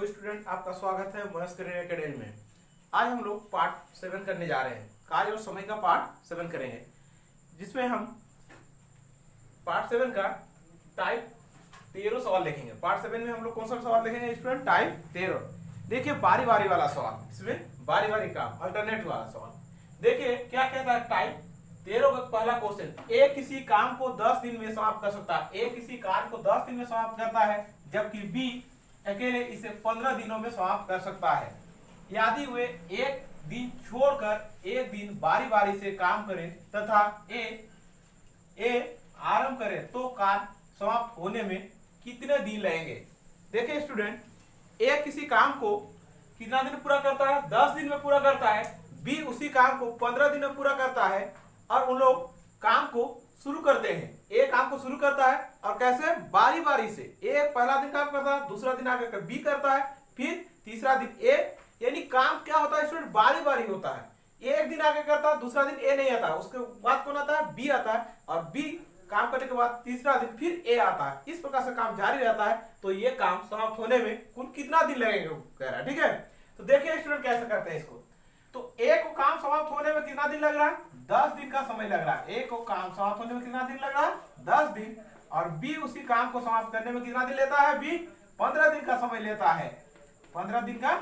Hello student, आपका स्वागत है महेश करियर एकेडमी में। आज हम लोग पार्ट 7 करने जा रहे हैं। कार्य और समय का पार्ट 7 करेंगे, जिसमें हम पार्ट 7 का टाइप 13 सवाल देखेंगे। पार्ट 7 में हम लोग कौन सा सवाल देखेंगे स्टूडेंट? टाइप 13। देखिए बारी बारी वाला सवाल, इसमें बारी बारी का अल्टरनेट वाला सवाल। देखिए क्या कहता है टाइप 13 का पहला क्वेश्चन। ए किसी काम को 10 दिन में समाप्त कर सकता है। ए किसी कार्य को 10 दिन में समाप्त करता है, जबकि बी अकेले इसे 15 दिनों में समाप्त कर सकता है। यदि वे एक दिन छोड़कर एक दिन बारी बारी से काम करें तथा ए आरंभ करे तो कार्य समाप्त होने में कितने दिन लगेंगे? देखिए स्टूडेंट, ए किसी काम को कितना दिन पूरा करता है? 10 दिन में पूरा करता है। बी उसी काम को 15 दिन में पूरा करता है और उन लोग काम को शुरू करते हैं। ए काम को शुरू करता है और कैसे? बारी बारी से। ए पहला दिन काम करता है, दूसरा दिन आकर बी करता है, फिर तीसरा दिन ए। यानी काम क्या होता है स्टूडेंट? बारी बारी होता है। एक दिन आगे करता है, दूसरा दिन ए नहीं आता, उसके बाद कौन आता है? बी आता है, और बी काम करने के बाद तीसरा दिन फिर ए आता है। इस प्रकार से काम जारी रहता है। तो ये काम समाप्त होने में कुल कितना दिन लगेंगे कह रहा है। ठीक है, तो देखिए स्टूडेंट कैसे करते हैं इसको। तो ए को काम समाप्त होने में कितना दिन लग रहा है? 10 दिन का समय लग रहा है। ए को काम समाप्त होने में कितना दिन लग रहा है? 10 दिन। और बी उसी काम को समाप्त करने में कितना दिन लेता है? बी 15 दिन का समय लेता है। 15 दिन का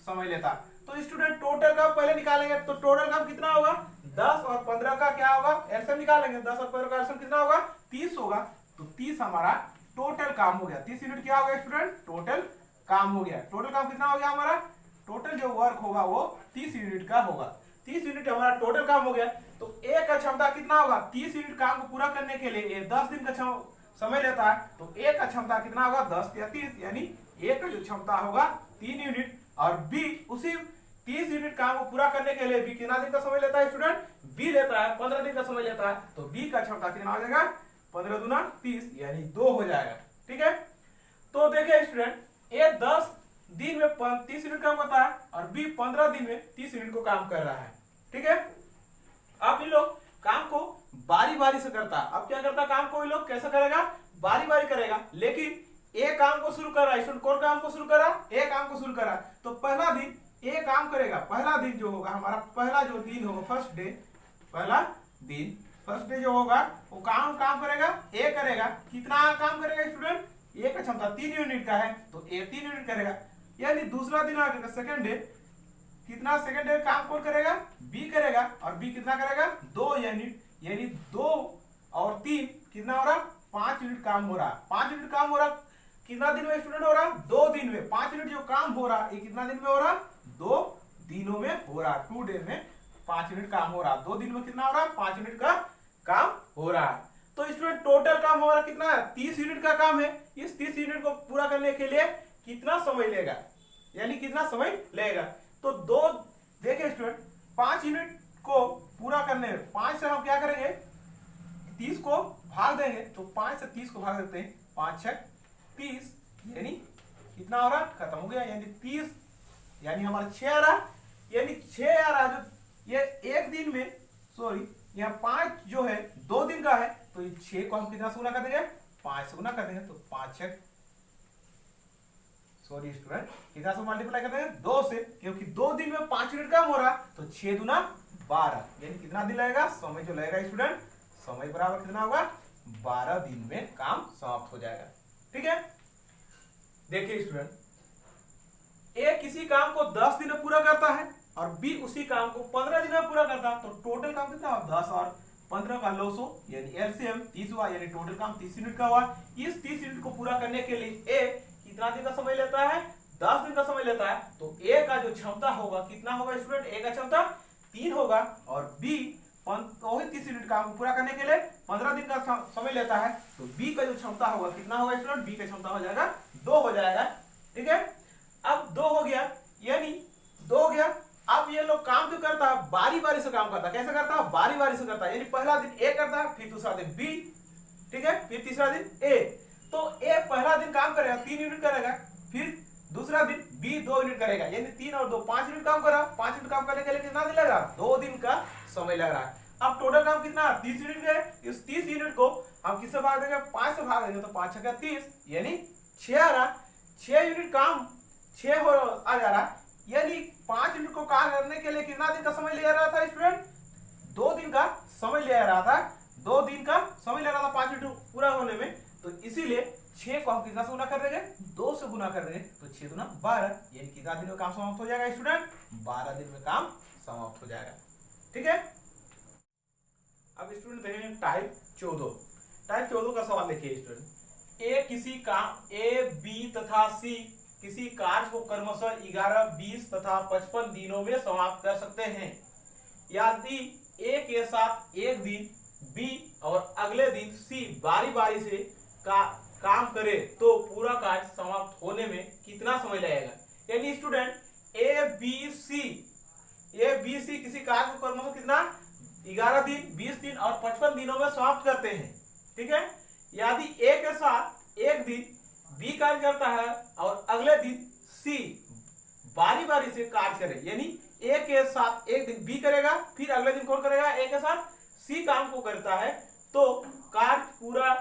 समय लेता है। तो स्टूडेंट टोटल काम पहले निकालेंगे, तो टोटल काम कितना होगा? 10 और 15 का क्या होगा? एलसीएम निकालेंगे। 10 और 15 का एलसीएम कितना होगा? 30 होगा। तो 30 हमारा टोटल काम हो गया। 30 यूनिट क्या हो गया स्टूडेंट? टोटल काम हो गया। टोटल काम कितना हो गया हमारा? टोटल जो वर्क होगा वो 30 यूनिट का होगा। 30 यूनिट हमारा टोटल काम हो गया। तो ए का क्षमता कितना होगा? 30 यूनिट काम को पूरा करने के लिए 10 दिन का समय लेता है। तो ए का क्षमता कितना होगा? 10 या 30, यानी ए का जो क्षमता होगा 3 यूनिट। और बी उसी 30 यूनिट काम को पूरा करने के लिए बी कितना दिन का समय लेता है स्टूडेंट? बी लेता है 15 दिन का समय लेता है। तो बी का क्षमता कितना हो जाएगा? 15 दूना 30, यानी 2 हो जाएगा। ठीक है, तो देखिए स्टूडेंट, ए 10 दिन में 30 यूनिट काम करता है और बी 15 दिन में 30 यूनिट को काम कर रहा है। ठीक है, अब इन लोग काम को बारी बारी से करता है। अब क्या करता है काम को? इन लोग कैसे करेगा? बारी बारी करेगा। लेकिन ए काम को शुरू कर रहा है, कौन काम को शुरू कर रहा है? ए काम को शुरू कर रहा है। तो पहला दिन ए काम करेगा। पहला दिन जो होगा हमारा, पहला जो दिन होगा फर्स्ट डे, पहला दिन फर्स्ट डे जो होगा वो काम करेगा, ए करेगा। कितना काम करेगा स्टूडेंट? ए का क्षमता 3 यूनिट का है, तो ए 3 यूनिट करेगा। यानी दूसरा दिन आगे सेकंड डे, कितना सेकंड डे काम कौन करेगा? बी करेगा। और बी कितना करेगा? 2 यूनिट, यानी 2 और 3 कितना हो रहा? 5 यूनिट काम हो रहा। 5 यूनिट काम हो रहा कितना दिन में स्टूडेंट हो रहा? 2 दिन में। 5 यूनिट जो काम हो रहा ये कितना दिन में हो रहा? 2 दिनों में हो रहा। 2 डे में 5 यूनिट काम हो रहा। 2 दिन में कितना हो रहा? 5 यूनिट का काम हो रहा है। तो स्टूडेंट टोटल काम हमारा कितना है? 30 यूनिट का काम है। इस 30 यूनिट को पूरा करने के लिए कितना समय लेगा, यानी कितना समय लगेगा? तो देखिए स्टूडेंट, 5 यूनिट को पूरा करने में 5 से हम क्या करेंगे? 30 को भाग देंगे। तो 5 से 30 को भाग देते हैं, 5 6 30, यानी कितना हो रहा? खत्म हो गया। यानी 30, यानी हमारा 6 आ रहा, यानी 6 आ रहा। जो ये एक दिन में, सॉरी यहाँ 5 जो है 2 दिन का है, तो ये 6 को हम कितना से गुना कर देंगे? 5 से गुना कर देंगे। तो 5 6, सॉरी स्टूडेंट, कितना से मल्टीप्लाई कर देंगे? 2 से, क्योंकि 2 दिन में 5 यूनिट काम हो रहा। तो 6 दूना 12, यानी कितना दिन लगेगा? समय जो लगेगा स्टूडेंट, समय बराबर कितना होगा? 12 दिन में काम समाप्त हो जाएगा। ठीक है, देखिए स्टूडेंट, ए किसी काम को 10 दिन में पूरा करता है और बी उसी काम को 15 दिन में पूरा करता है। तो टोटल काम कितना हुआ? 10 और 15 का 900, यानी एलसीएम 30 हुआ, यानी टोटल काम 30 यूनिट का हुआ। इस 30 यूनिट को पूरा करने के लिए ए कितना दिन का समय लेता है? 10 दिन का समय लेता है। तो ए का जो क्षमता होगा कितना होगा स्टूडेंट? ए का क्षमता 3 होगा। और बी वही 30 यूनिट काम को पूरा करने के लिए 15 दिन का समय लेता है। तो बी का जो क्षमता होगा कितना होगा स्टूडेंट? बी का क्षमता हो जाएगा 2 हो जाएगा। ठीक है, अब 2 हो गया, यानी 2 हो गया। अब ये लोग काम जो करता है बारी बारी से काम करता है। कैसे करता है? बारी बारी से करता है। यानी पहला दिन ए करता है, फिर दूसरा दिन बी, ठीक है, फिर तीसरा दिन ए। तो ए पहला दिन काम करेगा 3 यूनिट करेगा, फिर दूसरा दिन बी 2 यूनिट करेगा, यानी 3 और 2 5 यूनिट काम कर रहा। 5 यूनिट काम करने के लिए कितना दिन लग रहा? 2 दिन का समय लग रहा है। अब टोटल काम कितना? 30 यूनिट है। इस 30 यूनिट को हम किससे भाग देंगे? 5 से भाग देंगे। तो 5 6 30, यानी 6 आ रहा। 6 यूनिट काम 6 हो आ जा रहा, यानी 5 यूनिट को काम करने के लिए कितना दिन का समय ले रहा था स्टूडेंट? 2 दिन का समय ले रहा था, 2 दिन का समय ले रहा था 5 यूनिट पूरा होने में। तो इसीलिए 6 को हम कितना से गुना कर देंगे? 2 से गुना कर देंगे, तो 6 दूना 12, यानी कितना दिन में काम समाप्त हो जाएगा स्टूडेंट? 12 दिन में काम समाप्त हो जाएगा। ठीक है, अब स्टूडेंट देखेंगे टाइप 14। टाइप 14 का सवाल देखिए स्टूडेंट, ए किसी काम ए बी तथा सी किसी कार्य को क्रमशः 11, 20 तथा 55 दिनों में समाप्त कर सकते हैं। यदि ए के साथ एक दिन बी और अगले दिन सी बारी बारी से काम करे तो पूरा कार्य समाप्त होने में कितना समय लगेगा? यानी स्टूडेंट ए बी सी किसी कार्य को क्रमशः कितना 11 दिन, 20 दिन और 55 दिनों में समाप्त करते हैं। ठीक है, यदि ए के साथ एक दिन बी कार्य करता है और अगले दिन सी बारी बारी से कार्य करे, यानी ए के साथ एक दिन बी करेगा, फिर अगले दिन कौन करेगा? ए के साथ सी काम को करता है, तो कार्य पूरा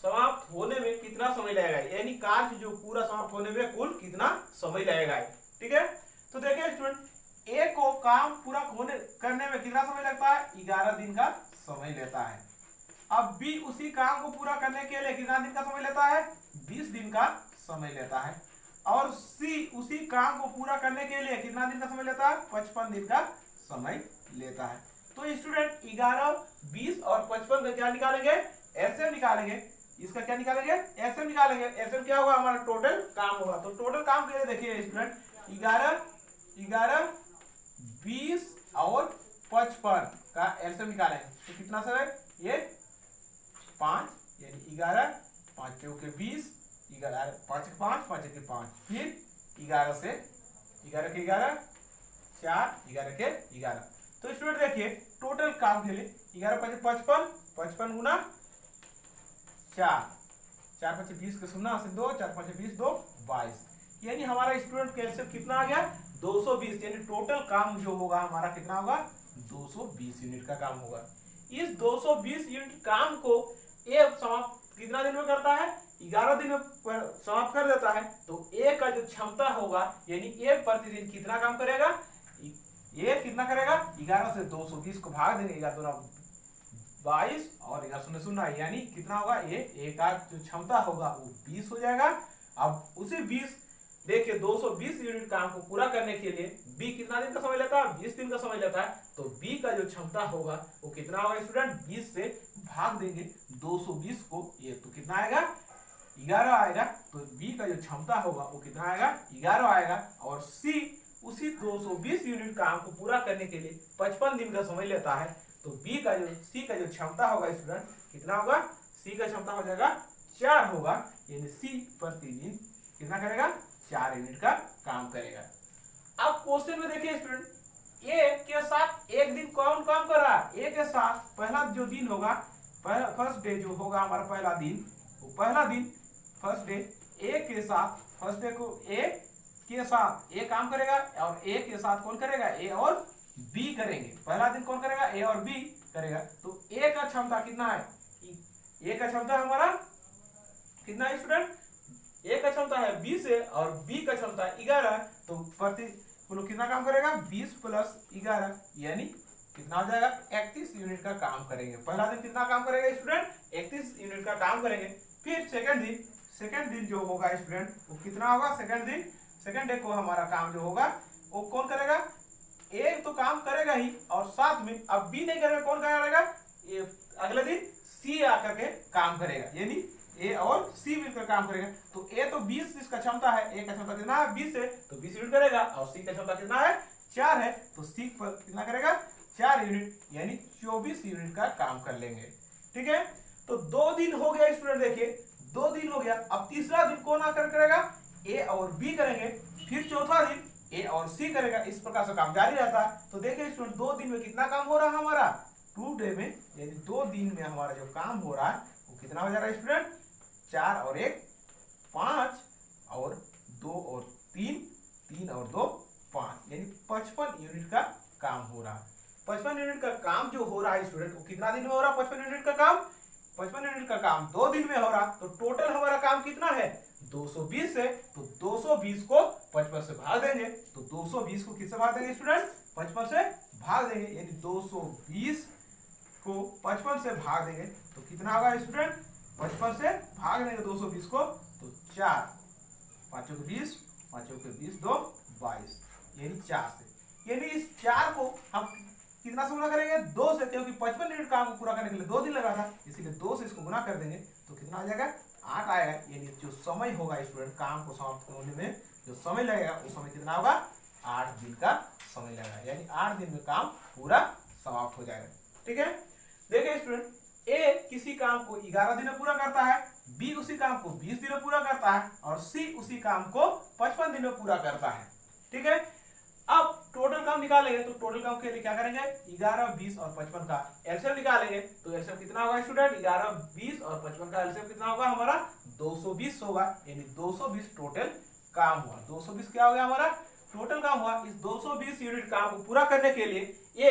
समाप्त होने में कितना समय लगेगा? यानी कार्य जो पूरा समाप्त होने में कुल कितना समय लगेगा? ठीक है, तो देखिए स्टूडेंट, ए को काम पूरा करने में कितना समय लगता है? 11 दिन का समय लेता है। अब बी उसी काम को पूरा करने के लिए कितना दिन का समय लेता है? 20 दिन का समय लेता है। और सी उसी काम को पूरा करने के लिए कितना दिन का समय लेता है? 55 दिन का समय लेता है। तो स्टूडेंट 11, 20 और 55 का क्या निकालेंगे? एलसीएम निकालेंगे। इसका क्या निकालेंगे? एलसीएम निकालेंगे। एलसीएम क्या होगा? हमारा टोटल काम होगा। तो टोटल काम के लिए देखिए स्टूडेंट, 11, 20 और 55 का एलसीएम निकालेंगे तो कितना सर? ये 5, यानी 11, 5 चौके 20, 11 5 के 5, 5 के 5, फिर 11 से 11 के 11, 4, 11 के 11। तो स्टूडेंट देखिए टोटल काम के लिए 11 5 55, 55 गुना 4, 4 5 20 के 0 से 2, 4 5 20, 2 22, यानी हमारा स्टूडेंट कैल्शियम कितना आ गया? 220, यानी टोटल काम जो होगा हमारा कितना होगा? 220 यूनिट का काम होगा। इस 220 यूनिट काम को ए समाप्त कितना दिन में करता है? 11 दिन में समाप्त कर देता है। तो ए का जो क्षमता होगा, यानी ए प्रतिदिन कितना काम करेगा? ए कितना करेगा? 11 से 220 को भाग देंगे, 11 दूना 22 और 11 शून्य शून्य, यानी कितना होगा? ए का जो क्षमता होगा वो 20 हो जाएगा। अब उसी 20 देखिए 220 यूनिट काम को पूरा करने के लिए बी कितना दिन का समय लेता है? 20 दिन का समय लेता है। तो बी का जो क्षमता होगा वो कितना होगा स्टूडेंट? 20 से भाग देंगे 220 को, ये तो कितना आएगा? 11 आएगा। तो बी का जो क्षमता होगा वो कितना आएगा? 11 आएगा। और सी उसी 220 यूनिट काम को पूरा करने के लिए 55 दिन का समय लेता है। तो सी का जो क्षमता होगा स्टूडेंट कितना होगा? सी का क्षमता हो जाएगा 4 होगा, यानी सी प्रतिदिन कितना करेगा? 4 यूनिट का काम करेगा। अब क्वेश्चन में देखिए स्टूडेंट, ए के साथ एक दिन कौन काम कर रहा है? ए के साथ पहला जो दिन होगा, फर्स्ट डे जो होगा हमारा पहला दिन, वो पहला दिन फर्स्ट डे ए के साथ, फर्स्ट डे को ए के साथ ए काम करेगा और ए के साथ कौन करेगा? ए और बी करेंगे। पहला दिन कौन करेगा? ए और बी करेगा। तो ए का क्षमता कितना है? ए का क्षमता हमारा कितना है स्टूडेंट? ए का क्षमता है 20 है और बी का क्षमता है 11 है। तो प्रति कितना काम करेगा? 20 प्लस 11, यानी कितना हो जाएगा? 31 यूनिट का काम करेंगे। पहला दिन कितना काम करेगा स्टूडेंट? 31 यूनिट का काम करेंगे। फिर सेकंड दिन जो होगा स्टूडेंट वो कितना होगा? सेकंड डे को हमारा काम जो होगा वो कौन करेगा? ए तो काम करेगा ही, और साथ में अब बी नहीं करेगा, कौन करेगा? अगले दिन सी आकर के काम करेगा, यानी ए और सी मिलकर काम करेगा। तो ए तो 20 इसका क्षमता है, ए का क्षमता कितना है? 20 है, तो 20 यूनिट करेगा। और सी का क्षमता कितना है? 4 है, तो सी पर कितना करेगा? 4 यूनिट, यानी 24 यूनिट का काम कर लेंगे। ठीक है, तो 2 दिन हो गया स्टूडेंट, देखिए 2 दिन हो गया। अब तीसरा दिन कौन आकर करेगा? ए और बी करेंगे। फिर चौथा दिन ए और सी करेगा। इस प्रकार से काम जारी रहता है। तो देखिए स्टूडेंट 2 दिन में कितना काम हो रहा है हमारा? 2 डे में, यानी 2 दिन में हमारा जो काम हो रहा है वो कितना हो जा रहा है स्टूडेंट? 4 और 1 5 और 2 और 3, 3 और 2 5, यानी 55 यूनिट का काम हो रहा है। 55 यूनिट का काम जो हो रहा है स्टूडेंट वो कितना दिन में हो रहा है? 55 यूनिट का काम 55 यूनिट का काम 2 दिन में हो रहा। तो टोटल हमारा काम कितना है? 220 है। तो 220 को 55 से भाग देंगे तो 220 को किससे भाग देंगे स्टूडेंट? 55 से भाग देंगे, यानी 220 को 55 से भाग देंगे तो कितना होगा स्टूडेंट? 55 से भाग देंगे 220 को तो 4, 5 के 20, 5 के 20, 2 22, यानी 4 से। यानी इस 4 को हम कितना से गुना करेंगे? 2 से, क्योंकि 55 यूनिट काम को पूरा करने के लिए 2 दिन लगा था, इसीलिए 2 से इसको गुना कर देंगे तो कितना आ जाएगा? 8 आएगा। यानी जो समय होगा स्टूडेंट काम को समाप्त होने में जो समय लगेगा वो समय कितना होगा? 8 दिन का समय लगेगा, यानी 8 दिन में काम पूरा समाप्त हो जाएगा। ठीक है, देखिए स्टूडेंट, ए किसी काम को 11 दिन में पूरा करता है, बी उसी काम को 20 दिन में पूरा करता है और सी उसी काम को 55 दिन में पूरा करता है। ठीक है, अब टोटल काम निकालेंगे तो टोटल काम के लिए क्या करेंगे? 11, 20 और 55 का एलसीएम निकालेंगे तो एलसीएम कितना होगा स्टूडेंट? 11, 20 और 55 का एलसीएम कितना होगा हमारा? 220 होगा, यानी 220 टोटल काम हुआ। 220 क्या हो गया हमारा? टोटल काम हुआ। इस 220 यूनिट काम को पूरा करने के लिए ये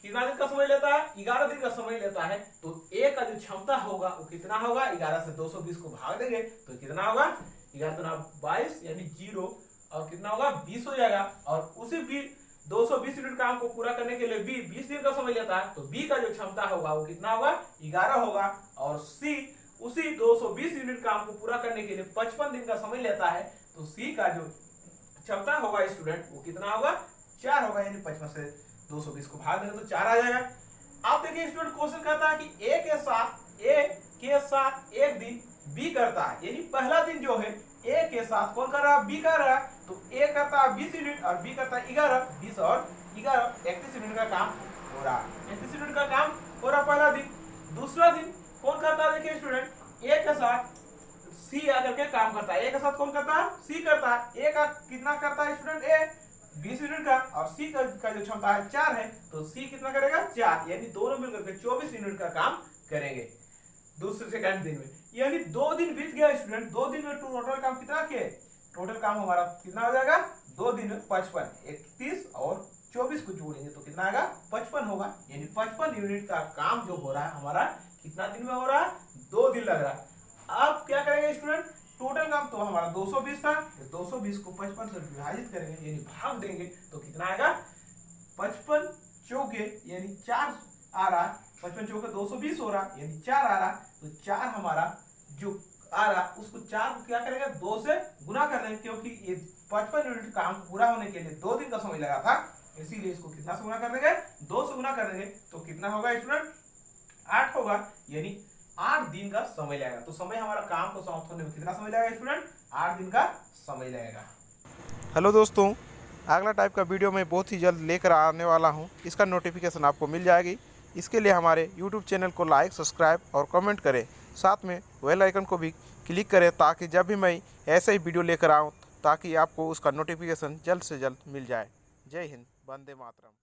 कितना दिन का समय लेता है? 11 दिन का समय लेता है। तो ए का जो क्षमता होगा वो कितना होगा? 11 से 220 को भाग देंगे तो कितना होगा? 11 दूना 22, यानी 0 और कितना होगा? 20 हो जाएगा। और उसी भी 220 यूनिट काम को पूरा करने के लिए बी 20 दिन का समय लेता है, तो बी का जो क्षमता होगा वो कितना होगा? 11 होगा। और सी उसी 220 यूनिट काम को पूरा करने के लिए 55 दिन का समय लेता है, तो सी का जो क्षमता होगा स्टूडेंट वो कितना होगा? 4 होगा, यानी 55 से 220 को भाग देंगे तो 4 आ जाएगा। आप देखिए स्टूडेंट, क्वेश्चन कहता है कि ए के साथ एक दिन बी करता है, यानी पहला दिन जो है ए के साथ कौन कर रहा है? बी कर रहा है। तो ए करता है 20 यूनिट और बी करता है 11, 20 और 11, 31 यूनिट का काम हो रहा है। 31 यूनिट का काम हो रहा पहला दिन। दूसरा दिन कौन करता है? देखिए स्टूडेंट, ए के साथ सी आकर के काम करता है। ए के साथ कौन करता है? सी करता है। ए का कितना करता है स्टूडेंट? ए 20 यूनिट का, और सी का जो क्षमता है 4 है, तो सी कितना करेगा? 4, यानी दोनों मिलकर के 24 यूनिट का काम करेंगे दूसरे सेकंड दिन में। यानी 2 दिन बीत गया स्टूडेंट। 2 दिन में टोटल काम कितना किए? टोटल काम हमारा कितना हो जाएगा? 2 दिन में 55, 31 और 24 को जोड़ेंगे तो कितना आएगा? 55 होगा। यानी 55 यूनिट का काम जो हो रहा है हमारा कितना दिन में हो रहा है? 2 दिन लग रहा है। अब क्या करेंगे स्टूडेंट? टोटल काम तो हमारा 220 था, 220 को 55 से विभाजित करेंगे, यानी भाग देंगे तो कितना आएगा? 55 चौके यानी 4 आ रहा है, 55 चौके 220 हो रहा, यानी 4 आ रहा। तो 4 हमारा जो आ रहा उसको 4 को क्या करेंगे? 2 से गुना कर देंगे, क्योंकि ये 55 यूनिट काम पूरा होने के लिए 2 दिन का समय लगा था, इसीलिए इसको कितना से गुना कर देंगे? 2 से गुना कर देंगे तो कितना होगा स्टूडेंट? 8 होगा, यानी 8 दिन का समय लगेगा। तो समय हमारा काम को समाप्त होने में कितना समय लगेगा स्टूडेंट? 8 दिन का समय लगेगा। हेलो दोस्तों, अगला टाइप का वीडियो मैं बहुत ही जल्द लेकर आने वाला हूं। इसका नोटिफिकेशन आपको मिल जाएगी। इसके लिए हमारे YouTube चैनल को लाइक, सब्सक्राइब और कमेंट करें। साथ में बेल आइकन को भी क्लिक करें ताकि जब भी मैं ऐसे ही वीडियो लेकर आऊँ ताकि आपको उसका नोटिफिकेशन जल्द से जल्द मिल जाए। जय हिंद, वंदे मातरम।